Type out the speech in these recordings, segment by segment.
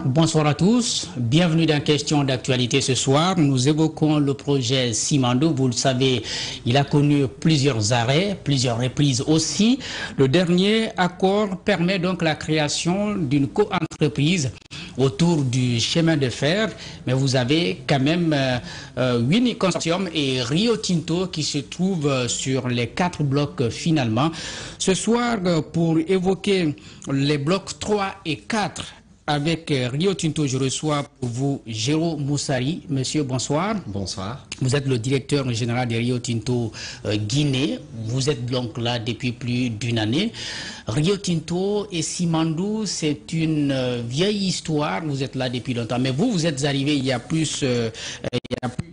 Bonsoir à tous, bienvenue dans Question d'actualité ce soir. Nous évoquons le projet Simandou. Vous le savez, il a connu plusieurs arrêts, plusieurs reprises aussi. Le dernier accord permet donc la création d'une co-entreprise autour du chemin de fer, mais vous avez quand même Winnie Consortium et Rio Tinto qui se trouvent sur les 4 blocs finalement. Ce soir, pour évoquer les blocs 3 et 4, avec Rio Tinto, je reçois pour vous Géraud Moussari. Monsieur, bonsoir. Bonsoir. Vous êtes le directeur général de Rio Tinto Guinée. Vous êtes donc là depuis plus d'une année. Rio Tinto et Simandou, c'est une vieille histoire. Vous êtes là depuis longtemps. Mais vous, vous êtes arrivé il y a plus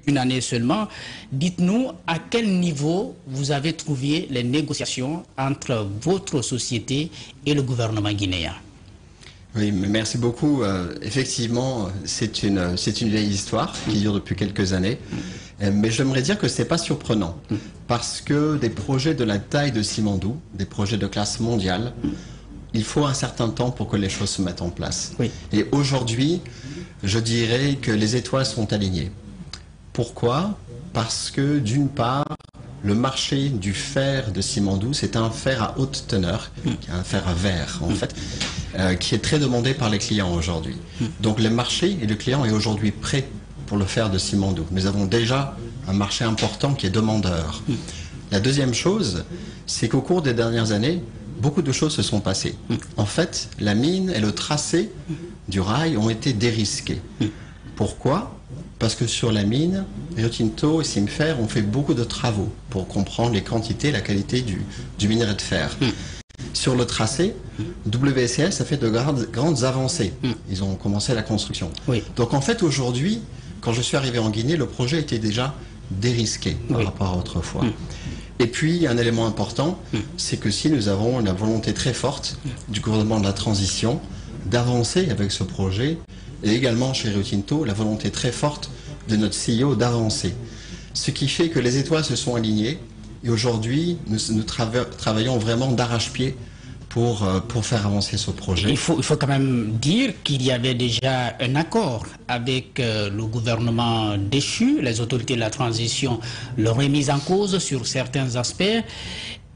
d'une année seulement. Dites-nous à quel niveau vous avez trouvé les négociations entre votre société et le gouvernement guinéen. Oui, merci beaucoup. Effectivement, c'est une vieille histoire qui dure depuis quelques années. Mais j'aimerais dire que ce n'est pas surprenant. Parce que des projets de la taille de Simandou, des projets de classe mondiale, il faut un certain temps pour que les choses se mettent en place. Oui. Et aujourd'hui, je dirais que les étoiles sont alignées. Pourquoi? Parce que d'une part, le marché du fer de Simandou, c'est un fer à haute teneur, un fer à verre en fait, qui est très demandé par les clients aujourd'hui. Donc le marché et le client est aujourd'hui prêt pour le fer de Simandou. Nous avons déjà un marché important qui est demandeur. La deuxième chose, c'est qu'au cours des dernières années, beaucoup de choses se sont passées. En fait, la mine et le tracé du rail ont été dérisqués. Pourquoi ? Parce que sur la mine, Rio Tinto et Simfer ont fait beaucoup de travaux pour comprendre les quantités et la qualité du minerai de fer. Sur le tracé, WCS a fait de grandes avancées. Ils ont commencé la construction. Oui. Donc en fait, aujourd'hui, quand je suis arrivé en Guinée, le projet était déjà dérisqué par rapport à autrefois. Et puis, un élément important, c'est que si nous avons la volonté très forte du gouvernement de la transition d'avancer avec ce projet, et également chez Rio Tinto, la volonté très forte de notre CEO d'avancer. Ce qui fait que les étoiles se sont alignées et aujourd'hui, nous travaillons vraiment d'arrache-pied pour faire avancer ce projet. Il faut quand même dire qu'il y avait déjà un accord avec le gouvernement déchu, les autorités de la transition l'auraient mis en cause sur certains aspects.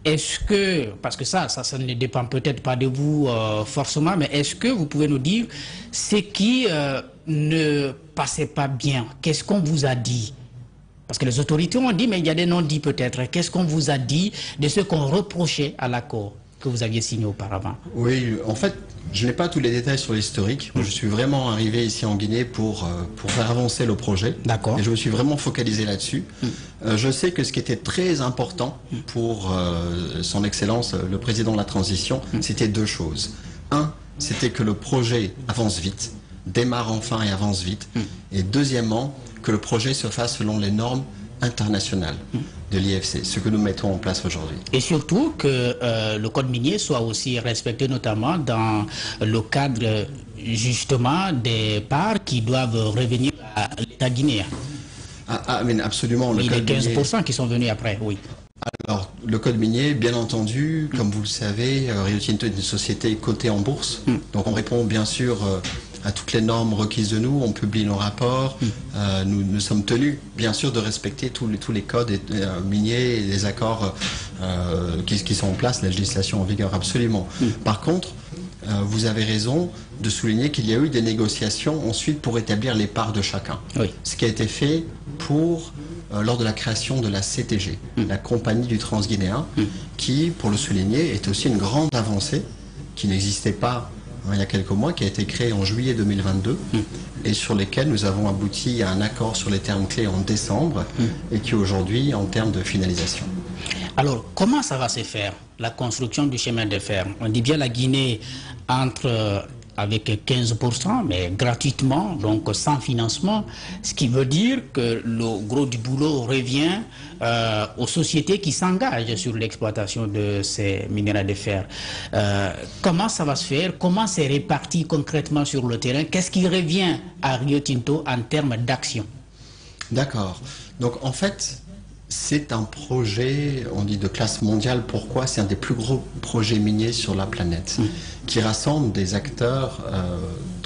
Est-ce que, parce que ça ne dépend peut-être pas de vous forcément, mais est-ce que vous pouvez nous dire ce qui ne passait pas bien? Qu'est-ce qu'on vous a dit? Parce que les autorités ont dit, mais il y a des non-dits peut-être. Qu'est-ce qu'on vous a dit de ce qu'on reprochait à l'accord que vous aviez signé auparavant? Oui, en fait, je n'ai pas tous les détails sur l'historique. Je suis vraiment arrivé ici en Guinée pour faire avancer le projet. D'accord. Et je me suis vraiment focalisé là-dessus. Je sais que ce qui était très important pour son Excellence, le président de la transition, c'était 2 choses. Un, c'était que le projet avance vite, démarre enfin et avance vite. Et deuxièmement, que le projet se fasse selon les normes internationales de l'IFC, ce que nous mettons en place aujourd'hui. Et surtout que le code minier soit aussi respecté, notamment dans le cadre justement des parts qui doivent revenir à l'État guinéen. Mais absolument. Il y a 15% qui sont venus après, oui. Alors, le code minier, bien entendu, comme vous le savez, Rio Tinto est une société cotée en bourse, donc on répond bien sûr à toutes les normes requises de nous, on publie nos rapports, nous sommes tenus bien sûr de respecter tous les codes miniers et les accords qui sont en place, la législation en vigueur, absolument. Par contre, vous avez raison de souligner qu'il y a eu des négociations ensuite pour établir les parts de chacun. Oui. Ce qui a été fait lors de la création de la CTG, la compagnie du Transguinéen, qui, pour le souligner, est aussi une grande avancée qui n'existait pas il y a quelques mois, qui a été créée en juillet 2022 et sur lesquels nous avons abouti à un accord sur les termes clés en décembre et qui aujourd'hui en termes de finalisation. Alors, comment ça va se faire, la construction du chemin de fer? On dit bien la Guinée entre avec 15%, mais gratuitement, donc sans financement, ce qui veut dire que le gros du boulot revient aux sociétés qui s'engagent sur l'exploitation de ces minéraux de fer. Comment ça va se faire? Comment c'est réparti concrètement sur le terrain? Qu'est-ce qui revient à Rio Tinto en termes d'action? D'accord. Donc en fait, c'est un projet, on dit de classe mondiale. Pourquoi? C'est un des plus gros projets miniers sur la planète, qui rassemble des acteurs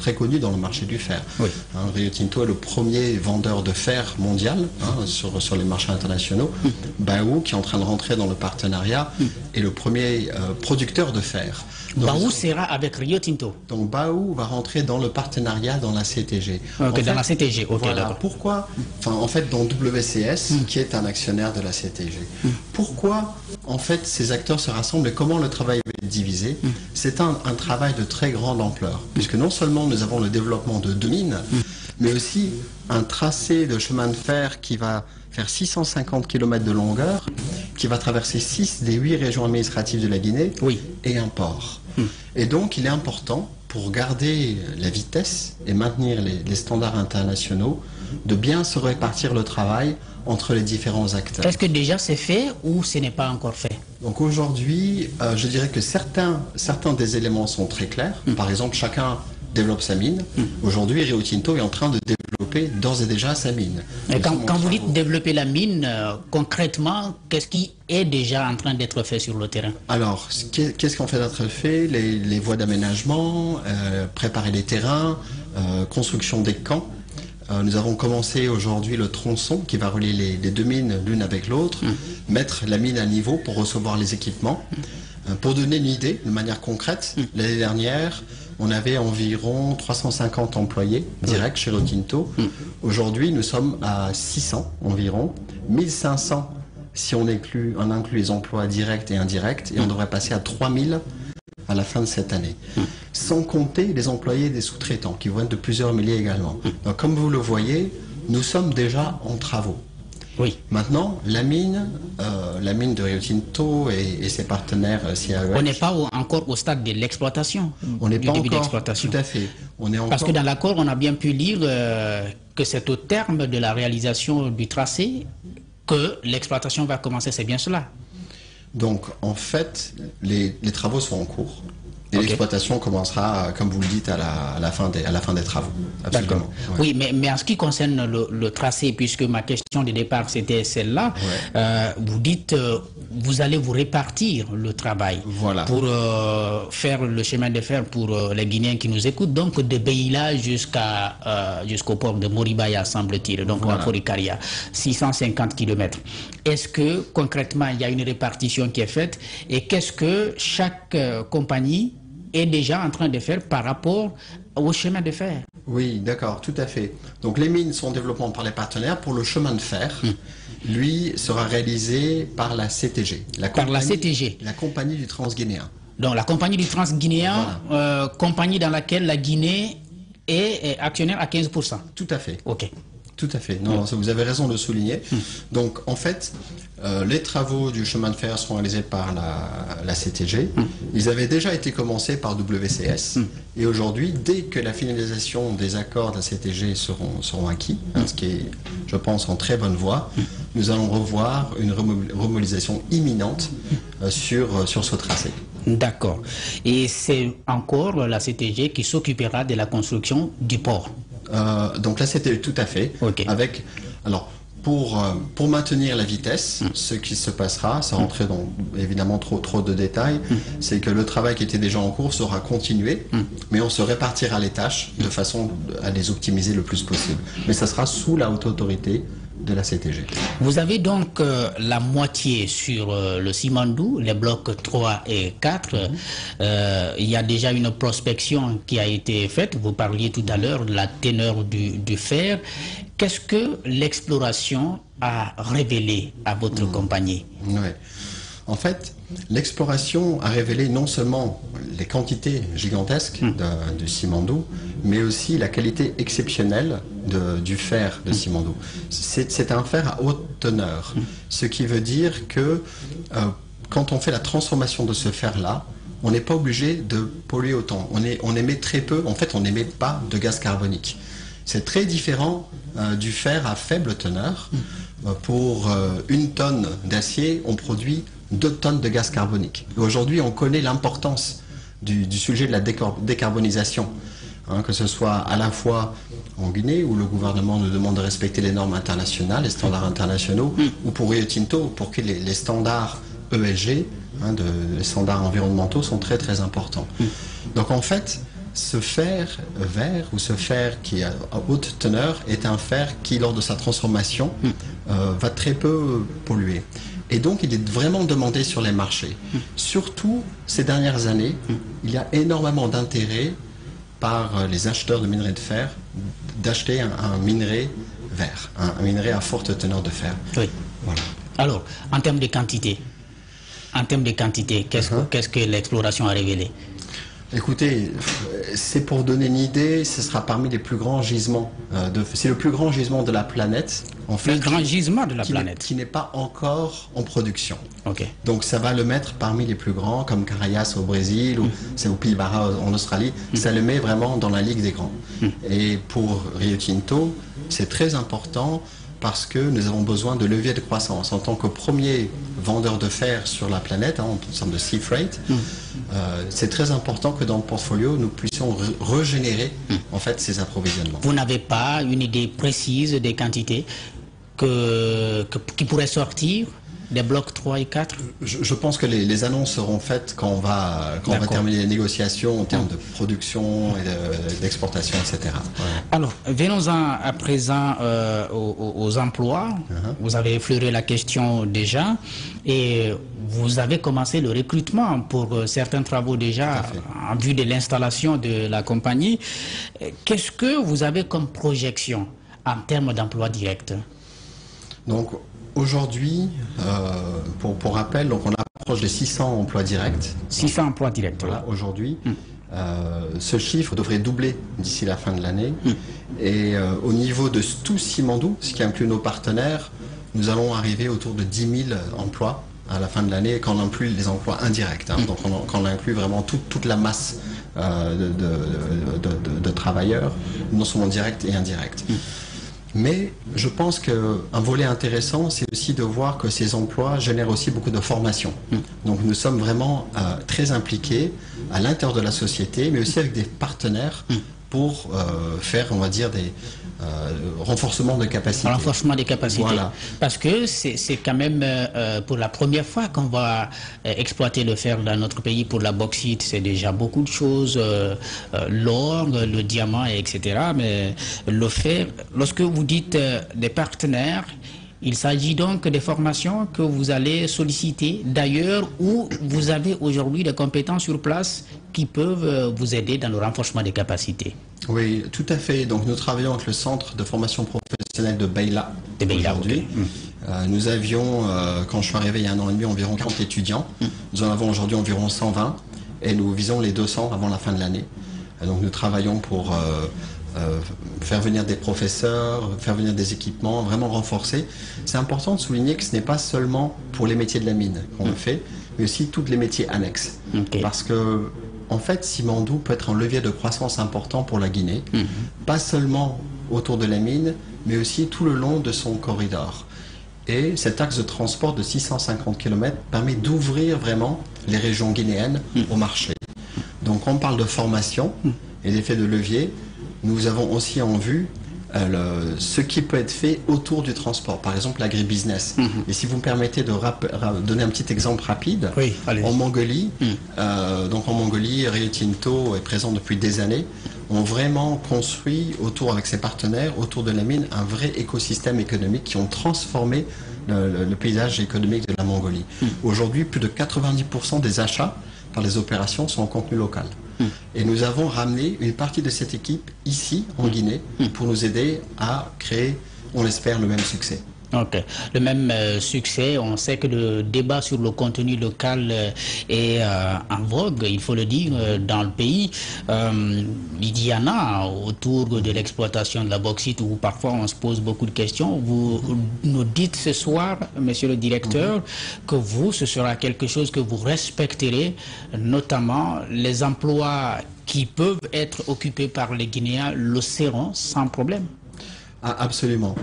très connu dans le marché du fer. Oui. Rio Tinto est le premier vendeur de fer mondial sur les marchés internationaux. Baowu, qui est en train de rentrer dans le partenariat, est le premier producteur de fer. Baowu sera avec Rio Tinto. Donc Baowu va rentrer dans le partenariat dans la CTG. Dans la CTG, ok, voilà, d'accord. pourquoi, en fait, dans WCS, qui est un actionnaire de la CTG. Pourquoi, en fait, ces acteurs se rassemblent et comment le travail va être divisé? C'est un travail de très grande ampleur, puisque non seulement nous avons le développement de 2 mines, mais aussi un tracé de chemin de fer qui va faire 650 km de longueur, qui va traverser 6 des 8 régions administratives de la Guinée, et un port. Et donc, il est important, pour garder la vitesse et maintenir les standards internationaux, de bien se répartir le travail entre les différents acteurs. Est-ce que déjà c'est fait ou ce n'est pas encore fait? Donc aujourd'hui, je dirais que certains des éléments sont très clairs. Par exemple, chacun développe sa mine. Aujourd'hui, Rio Tinto est en train de développer d'ores et déjà sa mine. Et quand vous dites développer la mine, concrètement, qu'est-ce qui est déjà en train d'être fait sur le terrain? Alors, qu'est-ce qu'on fait d'être fait? Les voies d'aménagement, préparer les terrains, construction des camps. Nous avons commencé aujourd'hui le tronçon qui va relier les 2 mines l'une avec l'autre, mettre la mine à niveau pour recevoir les équipements. Pour donner une idée, de manière concrète, l'année dernière, on avait environ 350 employés directs chez Rio Tinto. Aujourd'hui, nous sommes à 600 environ, 1500 si on inclut les emplois directs et indirects, et on devrait passer à 3000 à la fin de cette année. Sans compter les employés des sous-traitants, qui vont être de plusieurs milliers également. Donc, comme vous le voyez, nous sommes déjà en travaux. Oui. Maintenant, la mine de Rio Tinto et ses partenaires CAEH... On n'est pas encore au stade de l'exploitation. On n'est pas début encore, d'exploitation. tout à fait. On est encore... Parce que dans l'accord, on a bien pu lire que c'est au terme de la réalisation du tracé que l'exploitation va commencer, c'est bien cela? Donc, en fait, les travaux sont en cours. Et l'exploitation commencera, comme vous le dites, à la fin des travaux. Absolument. Ouais. Oui, mais en ce qui concerne le tracé, puisque ma question de départ c'était celle-là, vous dites vous allez vous répartir le travail pour faire le chemin de fer pour les Guinéens qui nous écoutent, donc de Beila jusqu'au port de Moribaya, semble-t-il, donc la Foricaria, 650 km. Est-ce que concrètement il y a une répartition qui est faite et qu'est-ce que chaque compagnie est déjà en train de faire par rapport au chemin de fer? Oui, d'accord, tout à fait. Donc les mines sont développées par les partenaires. Pour le chemin de fer, lui, sera réalisé par la CTG. La compagnie du Transguinéen. Donc la compagnie du Transguinéen, compagnie dans laquelle la Guinée est actionnaire à 15%. Tout à fait. Ok. Tout à fait. Non, vous avez raison de le souligner. Donc, en fait, les travaux du chemin de fer seront réalisés par la CTG. Ils avaient déjà été commencés par WCS. Et aujourd'hui, dès que la finalisation des accords de la CTG seront acquis, ce qui est, je pense, en très bonne voie, nous allons revoir une remobilisation imminente sur ce tracé. D'accord. Et c'est encore la CTG qui s'occupera de la construction du port? Donc là, c'était tout à fait. Avec, alors, pour maintenir la vitesse, ce qui se passera, sans rentrer dans évidemment trop de détails, c'est que le travail qui était déjà en cours sera continué, mais on se répartira les tâches de façon à les optimiser le plus possible. Mais ça sera sous la haute autorité de la CTG. Vous avez donc la moitié sur le Simandou, les blocs 3 et 4. Il y a déjà une prospection qui a été faite. Vous parliez tout à l'heure de la teneur du fer. Qu'est-ce que l'exploration a révélé à votre compagnie? En fait, l'exploration a révélé non seulement les quantités gigantesques de Simandou, mais aussi la qualité exceptionnelle du fer de Simandou. C'est un fer à haute teneur, ce qui veut dire que quand on fait la transformation de ce fer-là, on n'est pas obligé de polluer autant. On émet très peu, en fait on n'émet pas de gaz carbonique. C'est très différent du fer à faible teneur. Pour 1 tonne d'acier, on produit 2 tonnes de gaz carbonique. Aujourd'hui, on connaît l'importance du sujet de la décarbonisation, que ce soit à la fois en Guinée, où le gouvernement nous demande de respecter les normes internationales, les standards internationaux, ou pour Rio Tinto, pour que les standards ESG, les standards environnementaux, sont très très importants. Donc en fait, ce fer vert ou ce fer qui est à haute teneur est un fer qui, lors de sa transformation, va très peu polluer. Et donc, il est vraiment demandé sur les marchés. Surtout, ces dernières années, il y a énormément d'intérêt par les acheteurs de minerais de fer d'acheter un minerai vert, un minerai à forte teneur de fer. Oui. Voilà. Alors, en termes de quantité, qu'est-ce que l'exploration a révélé? Écoutez, c'est pour donner une idée, ce sera parmi les plus grands gisements. C'est le plus grand gisement de la planète. En fait, le grand gisement de la planète. Qui n'est pas encore en production. Ok. Donc ça va le mettre parmi les plus grands, comme Carayas au Brésil, ou c'est au Pilbara en Australie. Ça le met vraiment dans la ligue des grands. Et pour Rio Tinto, c'est très important parce que nous avons besoin de leviers de croissance. En tant que premier vendeur de fer sur la planète, en termes de sea freight, c'est très important que dans le portfolio, nous puissions régénérer en fait ces approvisionnements. Vous n'avez pas une idée précise des quantités qui pourraient sortir des blocs 3 et 4? Je pense que les annonces seront faites quand on va terminer les négociations en termes de production et d'exportation, etc. Ouais. Alors, venons-en à présent aux emplois. Vous avez effleuré la question déjà et vous avez commencé le recrutement pour certains travaux déjà en vue de l'installation de la compagnie. Qu'est-ce que vous avez comme projection en termes d'emplois directs? Donc, aujourd'hui, pour rappel, donc on approche des 600 emplois directs. 600 emplois directs. Voilà, aujourd'hui. Ce chiffre devrait doubler d'ici la fin de l'année. Et au niveau de tout Simandou, ce qui inclut nos partenaires, nous allons arriver autour de 10 000 emplois à la fin de l'année, quand on inclut les emplois indirects. Donc quand on inclut vraiment toute la masse de travailleurs, non seulement directs et indirects. Mais je pense qu'un volet intéressant, c'est aussi de voir que ces emplois génèrent aussi beaucoup de formation. Donc nous sommes vraiment très impliqués à l'intérieur de la société, mais aussi avec des partenaires pour faire, on va dire, des renforcements de capacités. Renforcement des capacités. Voilà. Parce que c'est quand même pour la première fois qu'on va exploiter le fer dans notre pays pour la bauxite. C'est déjà beaucoup de choses, l'or, le diamant, etc. Mais le fer, lorsque vous dites des partenaires, il s'agit donc des formations que vous allez solliciter d'ailleurs où vous avez aujourd'hui des compétences sur place qui peuvent vous aider dans le renforcement des capacités. Oui, tout à fait. Donc nous travaillons avec le centre de formation professionnelle de Beila aujourd'hui. Nous avions, quand je suis arrivé il y a 1 an et demi, environ 40 étudiants. Nous en avons aujourd'hui environ 120 et nous visons les 200 avant la fin de l'année. Donc nous travaillons pour faire venir des professeurs, faire venir des équipements, vraiment renforcer. C'est important de souligner que ce n'est pas seulement pour les métiers de la mine qu'on le fait, mais aussi tous les métiers annexes. Parce que, en fait, Simandou peut être un levier de croissance important pour la Guinée, pas seulement autour de la mine, mais aussi tout le long de son corridor. Et cet axe de transport de 650 km permet d'ouvrir vraiment les régions guinéennes au marché. Donc on parle de formation et d'effet de levier. Nous avons aussi en vue ce qui peut être fait autour du transport, par exemple l'agribusiness. Et si vous me permettez de donner un petit exemple rapide, en Mongolie, Rio Tinto est présent depuis des années, ont vraiment construit avec ses partenaires, autour de la mine, un vrai écosystème économique qui ont transformé le paysage économique de la Mongolie. Aujourd'hui, plus de 90% des achats par les opérations sont en contenu local. Et nous avons ramené une partie de cette équipe ici, en Guinée, pour nous aider à créer, on l'espère, le même succès. Ok. Le même succès, on sait que le débat sur le contenu local est en vogue, il faut le dire, dans le pays. Il y en a autour de l'exploitation de la bauxite où parfois on se pose beaucoup de questions. Vous nous dites ce soir, monsieur le directeur, que ce sera quelque chose que vous respecterez, notamment les emplois qui peuvent être occupés par les Guinéens le seront sans problème. Ah, absolument.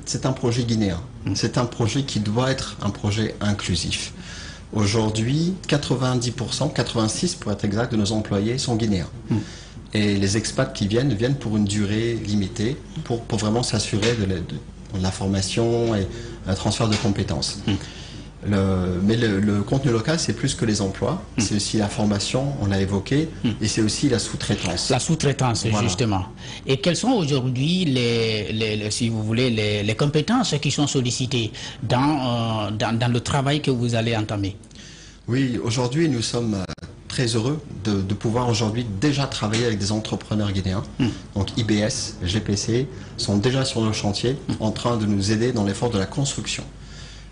C'est un projet guinéen. C'est un projet qui doit être un projet inclusif. Aujourd'hui, 90%, 86% pour être exact, de nos employés sont guinéens. Et les expats qui viennent pour une durée limitée, pour vraiment s'assurer de la formation et un transfert de compétences. Mais le contenu local, c'est plus que les emplois, c'est aussi la formation, on l'a évoqué, et c'est aussi la sous-traitance. La sous-traitance, voilà. Justement. Et quelles sont aujourd'hui, si vous voulez, les compétences qui sont sollicitées dans le travail que vous allez entamer? Oui, aujourd'hui, nous sommes très heureux de pouvoir aujourd'hui déjà travailler avec des entrepreneurs guinéens. Donc IBS, GPC sont déjà sur nos chantiers en train de nous aider dans l'effort de la construction.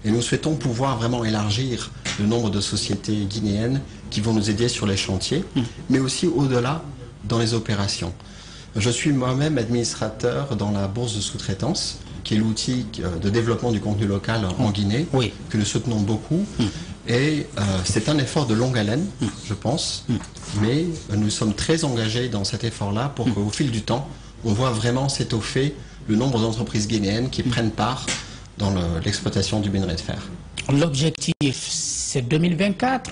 Et nous souhaitons pouvoir vraiment élargir le nombre de sociétés guinéennes qui vont nous aider sur les chantiers, mais aussi au-delà dans les opérations. Je suis moi-même administrateur dans la bourse de sous-traitance, qui est l'outil de développement du contenu local en Guinée, que nous soutenons beaucoup. Et c'est un effort de longue haleine, je pense, mais nous sommes très engagés dans cet effort-là pour qu'au fil du temps, on voit vraiment s'étoffer le nombre d'entreprises guinéennes qui prennent part dans l'exploitation du minerai de fer. L'objectif, c'est 2024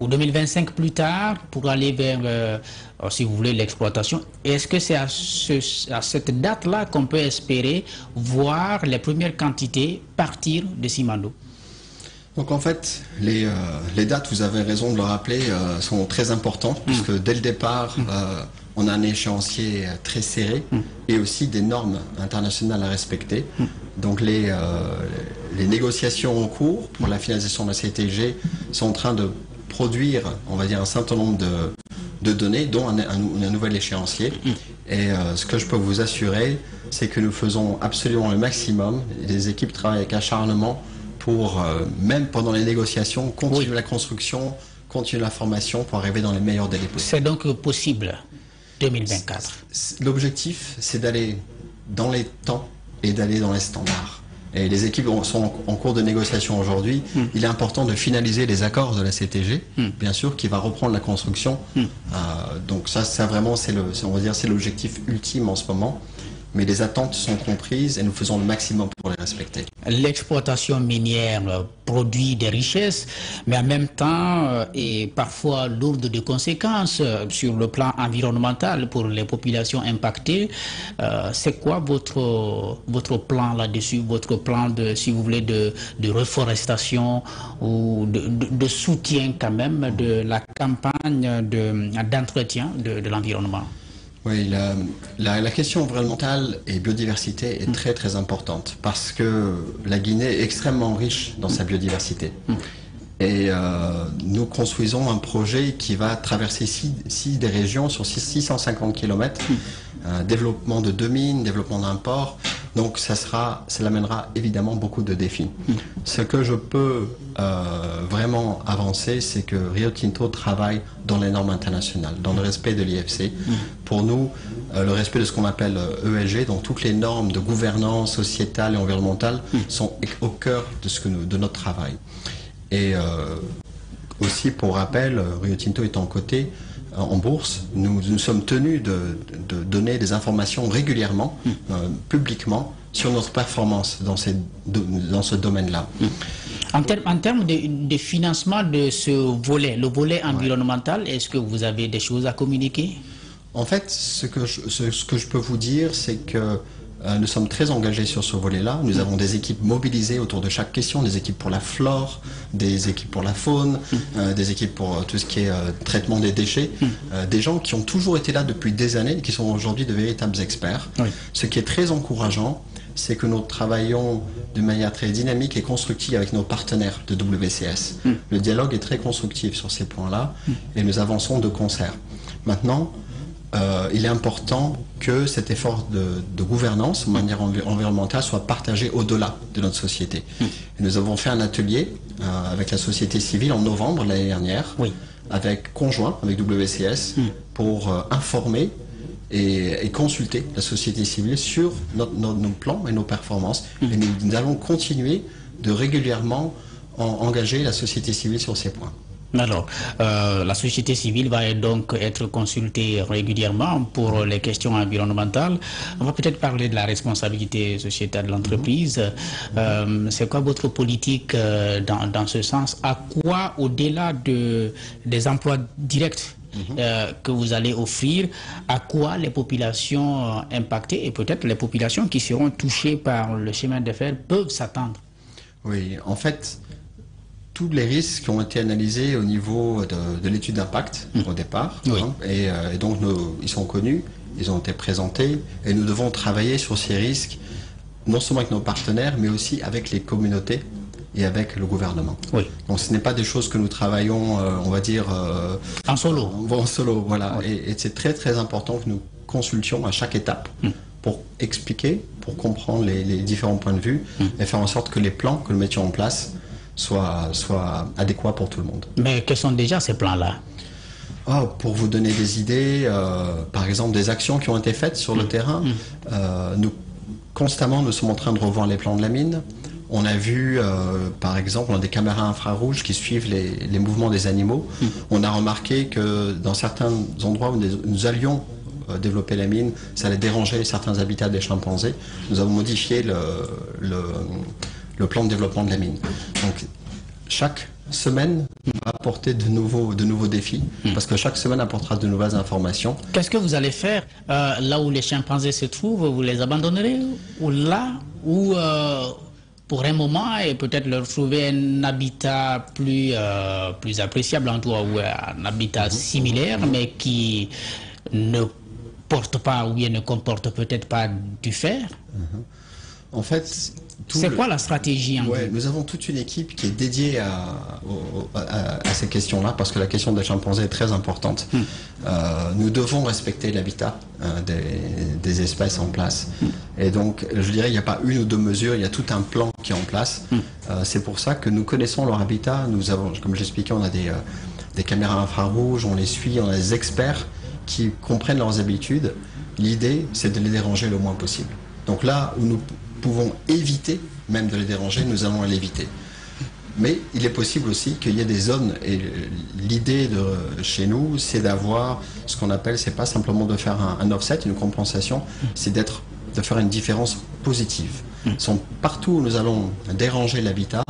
ou 2025 plus tard pour aller vers, si vous voulez, l'exploitation. Est-ce que c'est à cette date-là qu'on peut espérer voir les premières quantités partir de Simandou? Donc en fait, les dates, vous avez raison de le rappeler, sont très importantes, puisque dès le départ, on a un échéancier très serré et aussi des normes internationales à respecter. Donc les négociations en cours pour la finalisation de la CTG sont en train de produire, on va dire, un certain nombre de données, dont un nouvel échéancier. Et ce que je peux vous assurer, c'est que nous faisons absolument le maximum. Les équipes travaillent avec acharnement pour, même pendant les négociations, continuer la construction, continuer la formation pour arriver dans les meilleurs délais possibles. C'est donc possible, 2024. L'objectif, c'est d'aller dans les temps et d'aller dans les standards. Et les équipes sont en cours de négociation aujourd'hui. Il est important de finaliser les accords de la CTG, bien sûr, qui va reprendre la construction. Donc ça vraiment, on va dire, c'est l'objectif ultime en ce moment. Mais les attentes sont comprises et nous faisons le maximum pour les respecter. L'exploitation minière produit des richesses, mais en même temps est parfois lourde de conséquences sur le plan environnemental pour les populations impactées. C'est quoi votre plan là-dessus, votre plan de, si vous voulez, de reforestation ou de soutien quand même de la campagne d'entretien de l'environnement? Oui, la question environnementale et biodiversité est très très importante parce que la Guinée est extrêmement riche dans sa biodiversité. Et nous construisons un projet qui va traverser six des régions sur 650 km, développement de 2 mines, développement d'un port. Donc cela amènera évidemment beaucoup de défis. Ce que je peux vraiment avancer, c'est que Rio Tinto travaille dans les normes internationales, dans le respect de l'IFC. Pour nous, le respect de ce qu'on appelle ESG, donc toutes les normes de gouvernance sociétale et environnementale sont au cœur de notre travail. Et aussi, pour rappel, Rio Tinto étant coté en bourse, nous sommes tenus de donner des informations régulièrement, publiquement, sur notre performance dans ce domaine-là. En termes de financement de ce volet, le volet environnemental, est-ce que vous avez des choses à communiquer? En fait, ce que je peux vous dire, c'est que nous sommes très engagés sur ce volet-là. Nous avons des équipes mobilisées autour de chaque question, des équipes pour la flore, des équipes pour la faune, des équipes pour tout ce qui est traitement des déchets, des gens qui ont toujours été là depuis des années et qui sont aujourd'hui de véritables experts. Ce qui est très encourageant, c'est que nous travaillons de manière très dynamique et constructive avec nos partenaires de WCS. Le dialogue est très constructif sur ces points-là et nous avançons de concert. Maintenant, il est important que cet effort de gouvernance de manière environnementale soit partagé au-delà de notre société. Et nous avons fait un atelier avec la société civile en novembre l'année dernière, conjoint avec WCS, pour informer et consulter la société civile sur nos plans et nos performances. Et nous allons continuer de régulièrement engager la société civile sur ces points. Alors, la société civile va donc être consultée régulièrement pour les questions environnementales. On va peut-être parler de la responsabilité sociétale de l'entreprise. C'est quoi votre politique dans ce sens? À quoi, au-delà des emplois directs que vous allez offrir, à quoi les populations impactées et peut-être les populations qui seront touchées par le chemin de fer peuvent s'attendre? Oui, en fait, tous les risques ont été analysés au niveau de l'étude d'impact au départ. Oui. Et donc, ils sont connus, ils ont été présentés, et nous devons travailler sur ces risques, non seulement avec nos partenaires, mais aussi avec les communautés et avec le gouvernement. Oui. Donc ce n'est pas des choses que nous travaillons, on va dire... en solo. En solo, voilà. Oui. Et c'est très très important que nous consultions à chaque étape pour expliquer, pour comprendre les différents points de vue et faire en sorte que les plans que nous mettions en place soient adéquats pour tout le monde. Mais quels sont déjà ces plans-là? Pour vous donner des idées, par exemple des actions qui ont été faites sur le terrain, constamment nous sommes en train de revoir les plans de la mine. On a vu, par exemple, on a des caméras infrarouges qui suivent les mouvements des animaux. On a remarqué que dans certains endroits où nous allions développer la mine, ça allait déranger certains habitats des chimpanzés. Nous avons modifié le plan de développement de la mine. Donc, chaque semaine va apporter de nouveaux défis, parce que chaque semaine apportera de nouvelles informations. Qu'est-ce que vous allez faire là où les chimpanzés se trouvent? Vous les abandonnerez? Ou là où... pour un moment, et peut-être leur trouver un habitat plus appréciable, en tout cas, ou un habitat similaire, mais qui ne porte pas ou bien ne comporte peut-être pas du fer. En fait, c'est quoi la stratégie en Ouais, nous avons toute une équipe qui est dédiée à ces questions-là, parce que la question des chimpanzés est très importante. Nous devons respecter l'habitat des espèces en place. Et donc, je dirais, il n'y a pas une ou deux mesures, il y a tout un plan qui est en place. C'est pour ça que nous connaissons leur habitat. Nous avons, comme j'expliquais, on a des caméras infrarouges, on les suit, on a des experts qui comprennent leurs habitudes. L'idée, c'est de les déranger le moins possible. Donc là où nous pouvons éviter même de les déranger, nous allons l'éviter. Mais il est possible aussi qu'il y ait des zones, et l'idée de chez nous, c'est d'avoir ce qu'on appelle, c'est pas simplement de faire un offset, une compensation, c'est de faire une différence positive. Partout où nous allons déranger l'habitat,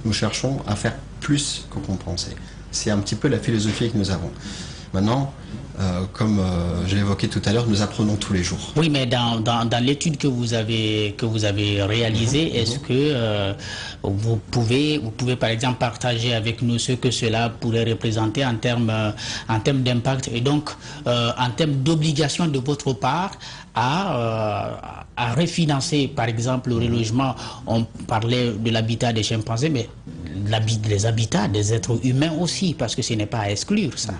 nous cherchons à faire plus que compenser. C'est un petit peu la philosophie que nous avons. Maintenant, comme je l'ai évoqué tout à l'heure, nous apprenons tous les jours. Oui, mais dans l'étude que vous avez réalisée, est-ce que vous pouvez par exemple partager avec nous ce que cela pourrait représenter en termes d'impact et donc en termes d'obligation de votre part à refinancer par exemple le relogement? On parlait de l'habitat des chimpanzés, mais les habitats des êtres humains aussi, parce que ce n'est pas à exclure ça.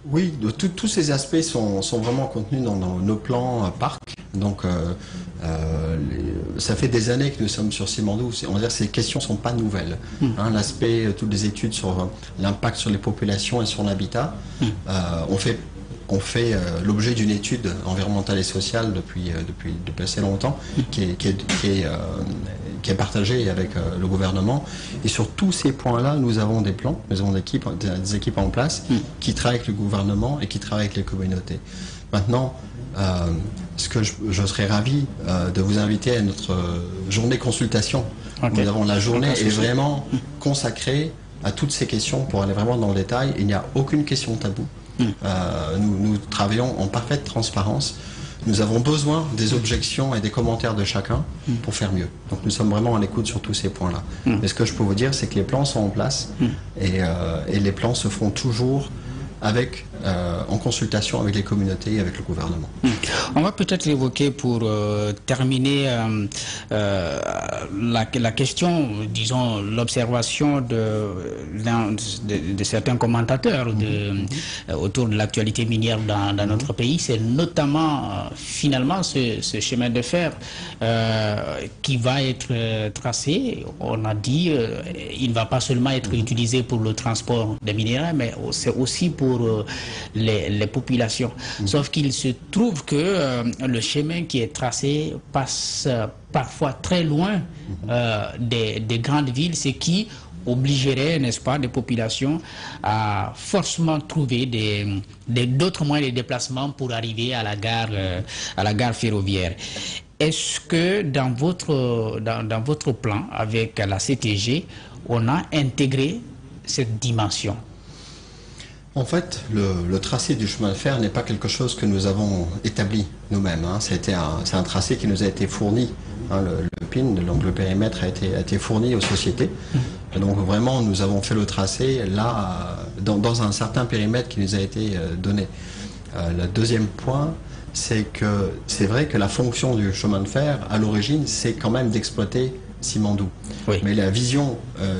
Oui, tous ces aspects sont vraiment contenus dans nos plans parcs. Donc, ça fait des années que nous sommes sur Simandou. On va dire que ces questions ne sont pas nouvelles. L'aspect, toutes les études sur l'impact sur les populations et sur l'habitat, on fait l'objet d'une étude environnementale et sociale depuis assez longtemps, qui est partagée avec le gouvernement. Et sur tous ces points-là, nous avons des plans, nous avons des équipes en place qui travaillent avec le gouvernement et qui travaillent avec les communautés. Maintenant, ce que je serais ravi de vous inviter à notre journée consultation. Okay. Nous avons la journée est vraiment consacrée à toutes ces questions pour aller vraiment dans le détail. Il n'y a aucune question taboue. Nous travaillons en parfaite transparence. Nous avons besoin des objections et des commentaires de chacun pour faire mieux. Donc nous sommes vraiment à l'écoute sur tous ces points-là. Mais ce que je peux vous dire, c'est que les plans sont en place et les plans se font toujours en consultation avec les communautés et avec le gouvernement. On va peut-être évoquer pour terminer la question, disons, l'observation de certains commentateurs autour de l'actualité minière dans notre pays. C'est notamment finalement ce chemin de fer qui va être tracé. On a dit il ne va pas seulement être utilisé pour le transport des minéraux, mais c'est aussi pour les populations. Sauf qu'il se trouve que le chemin qui est tracé passe parfois très loin des grandes villes, ce qui obligerait, n'est-ce pas, des populations à forcément trouver d'autres moyens de déplacement pour arriver à la gare ferroviaire. Est-ce que dans votre plan avec la CTG, on a intégré cette dimension? En fait, le tracé du chemin de fer n'est pas quelque chose que nous avons établi nous-mêmes. Hein. C'est un tracé qui nous a été fourni. Hein, le PIN, donc le périmètre, a été fourni aux sociétés. Et donc vraiment, nous avons fait le tracé là, dans un certain périmètre qui nous a été donné. Le deuxième point, c'est que c'est vrai que la fonction du chemin de fer, à l'origine, c'est quand même d'exploiter Simandou. Oui. Mais la vision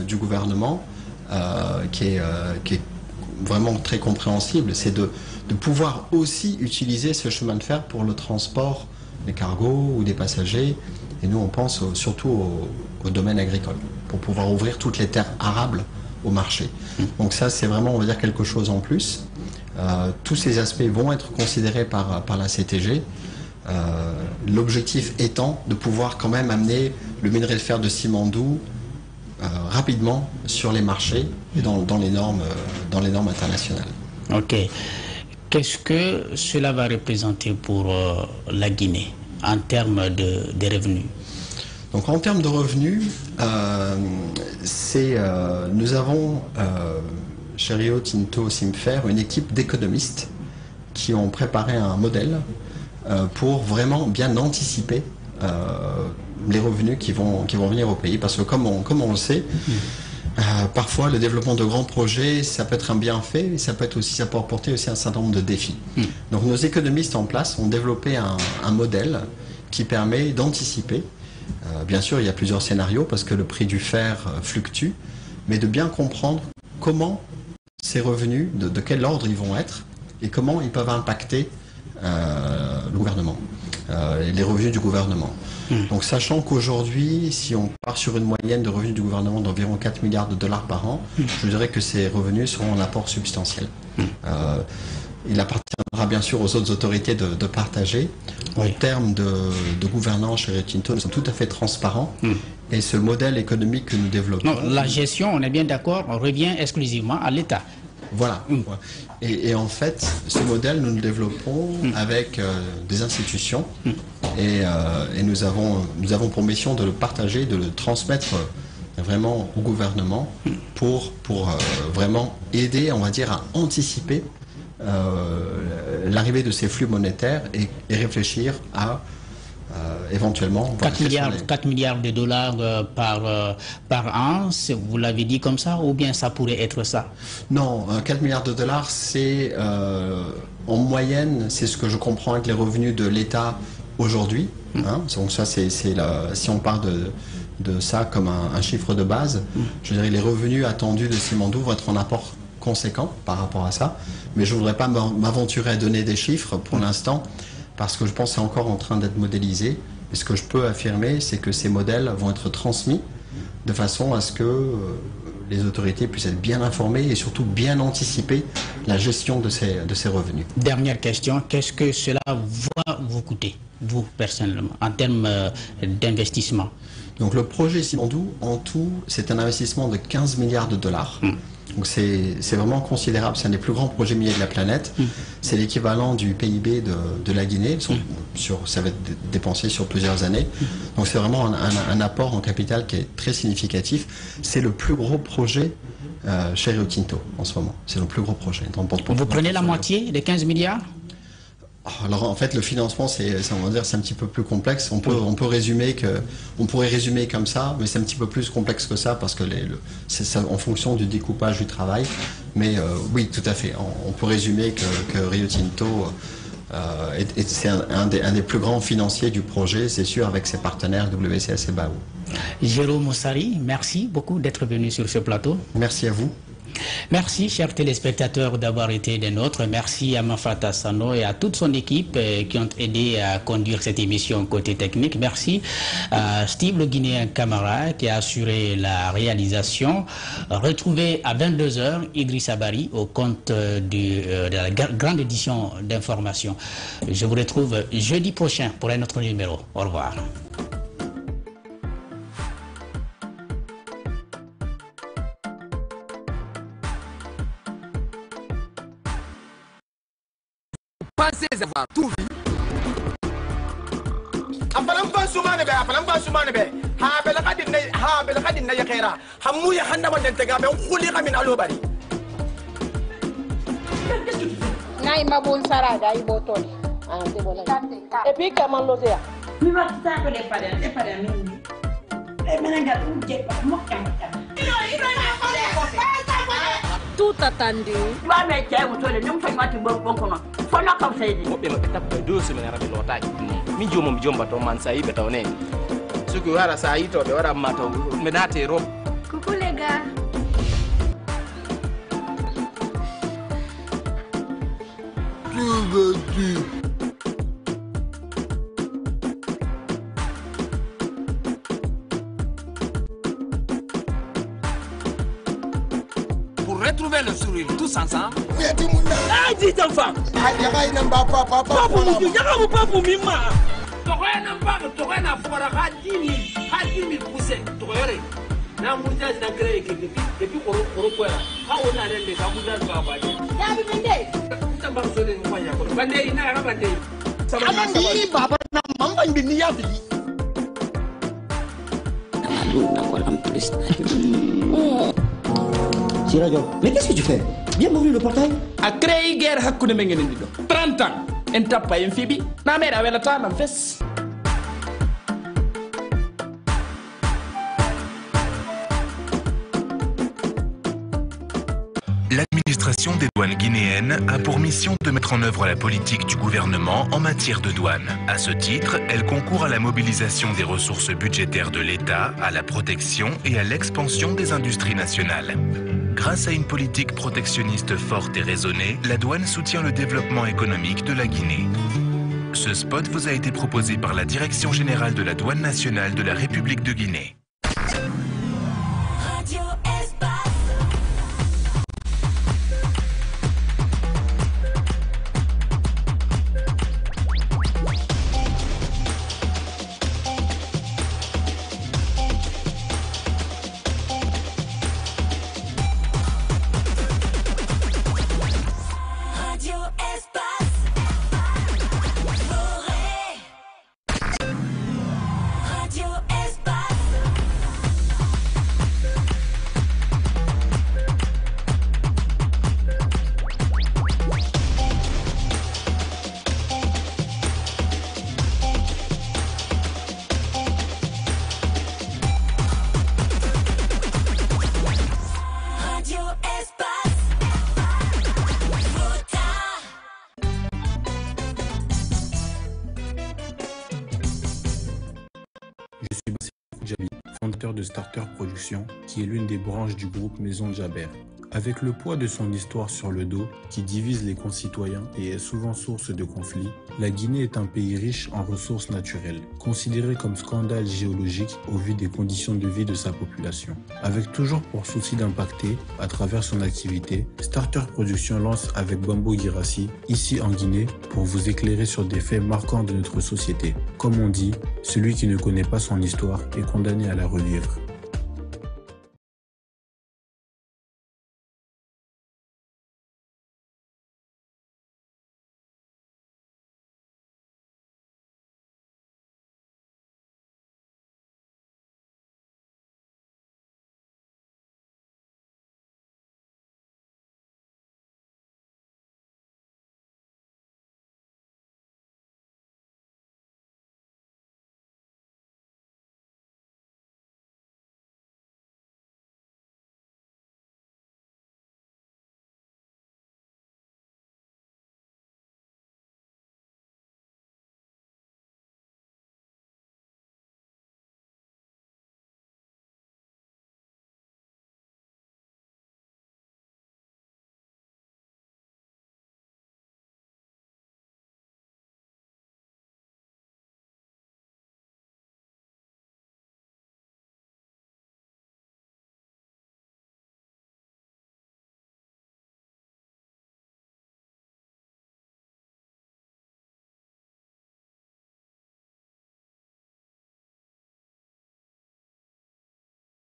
du gouvernement, qui est vraiment très compréhensible, c'est de pouvoir aussi utiliser ce chemin de fer pour le transport des cargos ou des passagers. Et nous, on pense surtout au domaine agricole, pour pouvoir ouvrir toutes les terres arables au marché. Donc ça, c'est vraiment, on va dire, quelque chose en plus. Tous ces aspects vont être considérés par la CTG. L'objectif étant de pouvoir quand même amener le minerai de fer de Simandou rapidement sur les marchés et dans les normes internationales. Ok. Qu'est-ce que cela va représenter pour la Guinée en termes de revenus? Donc en termes de revenus, nous avons chez Rio Tinto Simfer une équipe d'économistes qui ont préparé un modèle pour vraiment bien anticiper les revenus qui vont venir au pays, parce que comme on le sait, parfois le développement de grands projets, ça peut être un bienfait, mais ça peut apporter aussi un certain nombre de défis. Donc nos économistes en place ont développé un modèle qui permet d'anticiper. Bien sûr, il y a plusieurs scénarios parce que le prix du fer fluctue, mais de bien comprendre comment ces revenus, de quel ordre ils vont être et comment ils peuvent impacter le gouvernement, les revenus du gouvernement. Donc sachant qu'aujourd'hui, si on part sur une moyenne de revenus du gouvernement d'environ 4 milliards de dollars par an, je dirais que ces revenus seront un apport substantiel. Il appartiendra bien sûr aux autres autorités de partager. En termes de gouvernance chez Rio Tinto, nous sommes tout à fait transparents. Et ce modèle économique que nous développons... Non, la gestion, on est bien d'accord, revient exclusivement à l'État. Voilà. Et en fait, ce modèle, nous le développons avec des institutions et nous avons pour mission de le partager, de le transmettre vraiment au gouvernement pour vraiment aider, on va dire, à anticiper l'arrivée de ces flux monétaires et réfléchir à éventuellement... 4 milliards de dollars par an, vous l'avez dit comme ça, ou bien ça pourrait être ça? Non, 4 milliards de dollars, c'est en moyenne, c'est ce que je comprends avec les revenus de l'État aujourd'hui. Hein, donc ça, si on part de ça comme un chiffre de base, je dirais les revenus attendus de Simandou vont être en apport conséquent par rapport à ça. Mais je ne voudrais pas m'aventurer à donner des chiffres pour l'instant, parce que je pense que c'est encore en train d'être modélisé. Et ce que je peux affirmer, c'est que ces modèles vont être transmis de façon à ce que les autorités puissent être bien informées et surtout bien anticiper la gestion de ces revenus. Dernière question, qu'est-ce que cela va vous coûter, vous personnellement, en termes d'investissement? Donc le projet Simandou, en tout, c'est un investissement de 15 milliards de dollars. Donc c'est vraiment considérable, c'est un des plus grands projets miniers de la planète. C'est l'équivalent du PIB de la Guinée, ça va être dépensé sur plusieurs années. Donc c'est vraiment un apport en capital qui est très significatif. C'est le plus gros projet chez Rio Tinto en ce moment. C'est le plus gros projet. Vous prenez la moitié des 15 milliards? Alors en fait le financement c'est un petit peu plus complexe. On pourrait résumer comme ça, mais c'est un petit peu plus complexe que ça parce que c'est ça en fonction du découpage du travail. Mais oui, tout à fait. On peut résumer que Rio Tinto c'est un des plus grands financiers du projet, c'est sûr, avec ses partenaires WCS et BAO. Jérôme Ossari, merci beaucoup d'être venu sur ce plateau. Merci à vous. Merci, chers téléspectateurs, d'avoir été des nôtres. Merci à Mafata Sano et à toute son équipe qui ont aidé à conduire cette émission côté technique. Merci à Steve le Guinéen Camara qui a assuré la réalisation. Retrouvez à 22h Idrissa Bari au compte de la grande édition d'information. Je vous retrouve jeudi prochain pour un autre numéro. Au revoir. Pensez avoir tout vu. qu'est-ce que tu fais? Naï ma bonne sarada, il botole. Et puis, comment l'autre? Mi va tout à fait les parents, les menengas, tout j'ai pas, moi, Tout attendu. tu vas mettre un moto, les noms, tu bon comment? Faut pas comme ça. Mo be makita ko 2 semaines rabe lotai. Mi jomo mi jomba to man sai beta one. Suku wara sai to be wara mato menate rob. Coucou les gars. Pour retrouver le sourire tous ensemble. Ah, dis enfant. Pas pour nous, pas pour Mima. T'aurais n'a pas à 10 000 poussées. T'aurais n'a mouillé n'a créé que depuis qu'on reprend. Quand on a les amours de la bataille. Y'a vu Bindé? T'as pas besoin de nous voyer. Bandé, il n'a pas bandé. Amandi, Baba, Maman, Biniabi. Sirajo, mais qu'est-ce que tu fais? Viens m'ouvrir le portail. A créé guerre hakune mengene ndido. 30 ans. En tappa en fibi. Na mera wela ta na fes. L'administration des douanes guinéennes a pour mission de mettre en œuvre la politique du gouvernement en matière de douane. À ce titre, elle concourt à la mobilisation des ressources budgétaires de l'État, à la protection et à l'expansion des industries nationales. Grâce à une politique protectionniste forte et raisonnée, la douane soutient le développement économique de la Guinée. Ce spot vous a été proposé par la Direction générale de la douane nationale de la République de Guinée. Fondateur de Starter Production, qui est l'une des branches du groupe Maison Jaber. Avec le poids de son histoire sur le dos, qui divise les concitoyens et est souvent source de conflits, la Guinée est un pays riche en ressources naturelles, considéré comme scandale géologique au vu des conditions de vie de sa population. Avec toujours pour souci d'impacter, à travers son activité, Starter Production lance avec Bambo Girassi, ici en Guinée, pour vous éclairer sur des faits marquants de notre société. Comme on dit, celui qui ne connaît pas son histoire est condamné à la revivre.